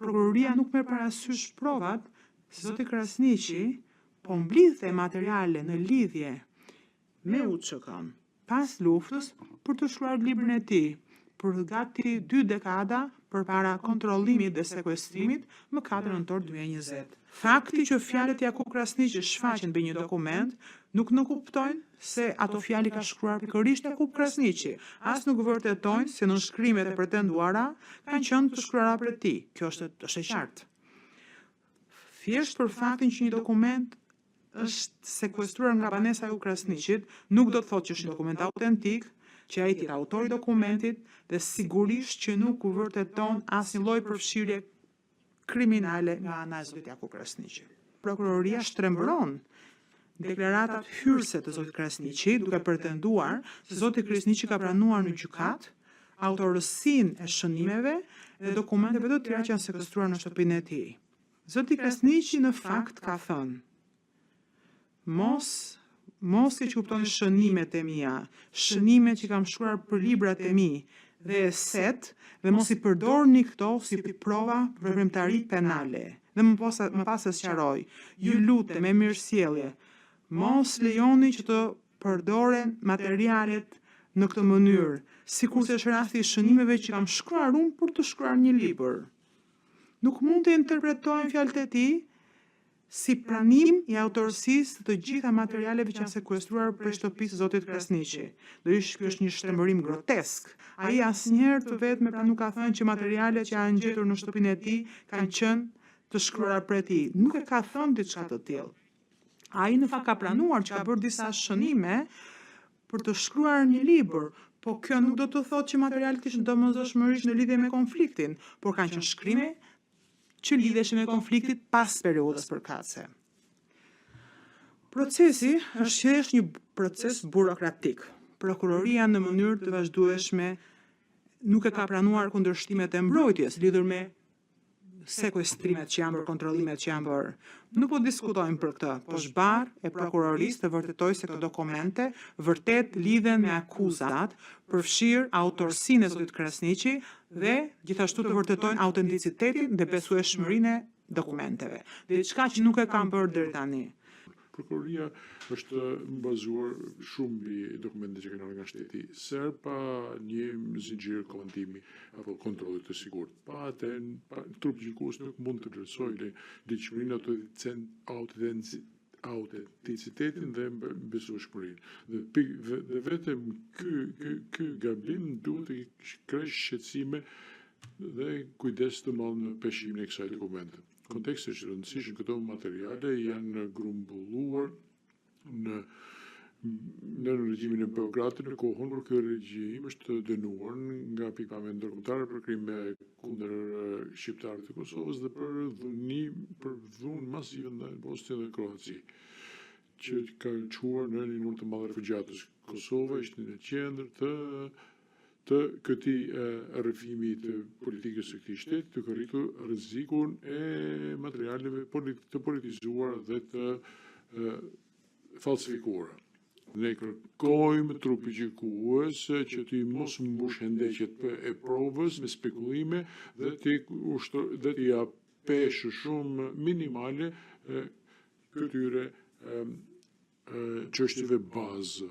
prokuroria nuk merr parasysh provat se zoti Krasniqi po mblidhte materiale në lidhje me UÇK-n pas luftës për të shkruar librin e tij për gati 2 dekada përpara kontrollimit dhe sekuestrimit më 4 nëntor 2020. Fakti që fjalët e Jakub Krasniqi shfaqen mbi një dokument nuk kuptojnë se ato fjalë ka shkruar pikërisht Jakub Krasniqi, as nuk vërtetojnë se nënshkrimet e pretenduara kanë qenë të shkruara për ti. Kjo është e qartë. Thjesht për faktin që një dokument është sekuestruar nga banesa e Jakub Krasniqit, nuk do të thotë që është një dokument autentik, që ai është autori i dokumentit dhe sigurisht që nuk vërteton asnjë lloj përfshirje kriminale nga ana e zotit Jakub Krasniqi. Prokuroria shtrembron deklaratat hyrëse të zotit Krasniqi, duke pretenduar se zoti Krasniqi ka pranuar në gjykat autorësinë e shënimeve dhe dokumenteve të tjera që janë sekuestruar në shtëpinë e tij. Zoti Krasniqi në fakt ka thënë: Mos e që kuptoni shënimet e mia, shënimet që kam shkruar për librat e mi dhe eset, dhe mos i përdorni këto si prova për veprimtari penale. Dhe më pas e sqaroj, ju lutem me mirësjellje, mos lejoni që të përdoren materialet në këtë mënyrë, sikurse është rasti i shënimeve që kam shkruar unë për të shkruar një libër. Nuk mund të interpretojnë fjalët e tij si pranim i autorësisë të gjitha materialeve që janë sekuestruar për shtëpisë së zotit Krasniqi. Ky është një shtrembërim grotesk. Ai asnjëherë të vetme pra nuk ka thënë që materialet që janë gjetur në shtëpinë e tij kanë qenë të shkruara për tij. Nuk e ka thënë diçka të tillë. Ai në fakt ka pranuar që ka bërë disa shënime për të shkruar një libër, po kjo nuk do të thotë që materialet ishin domosdoshmërisht në lidhje me konfliktin, por kanë qenë shkrime që lidheshin me konfliktit pas periudhës përkatëse. Procesi është thjesht një proces burokratik. Prokuroria në mënyrë të vazhdueshme nuk e ka pranuar kundërshtimet e mbrojtjes lidhur me sekuestrimet që janë bërë, kontrollimet që janë bërë. Nuk po diskutojmë për këtë, po zbar e prokurorisë të vërtetojë se këto dokumente vërtet lidhen me akuzat, përfshir autorsinë e zotit Krasniqi dhe gjithashtu të vërtetojnë autenticitetin dhe besueshmërinë e dokumenteve. Diçka që nuk e kanë bërë deri tani. Prokuroria është bazuar shumë mbi dokumente që kanë nga shteti serb pa një zinxhir komentimi apo kontrolli të sigurt. Pa trupi gjykues nuk mund të vlerësojë diçmërinë autenticitetin dhe besueshmërinë. Dhe vetëm ky gabim duhet të krejë shqetësime dhe kujdes të madh në peshimin e kësaj dokumente. Konteksti është rëndësishëm, këto materiale janë grumbulluar në regjimin e Beogradit në kohën kur ky regjim është dënuar nga pikpamje ndërkombëtare për krime kundër shqiptarëve të Kosovës dhe për dhunë masive në Bosnjë dhe Kroaci, që ka çuar në një numër të madh refugjatësh. Kosova ishte në qendër të këtij rrëfimi të politikës së këtij shteti, të rritur rrezikun e materialeve të politizuar dhe të falsifikuara. Ne kërkojmë trupi gjykues që të mos mbush hendeqet e provës me spekulime dhe të japeshë shumë minimale këtyre çështjeve bazë.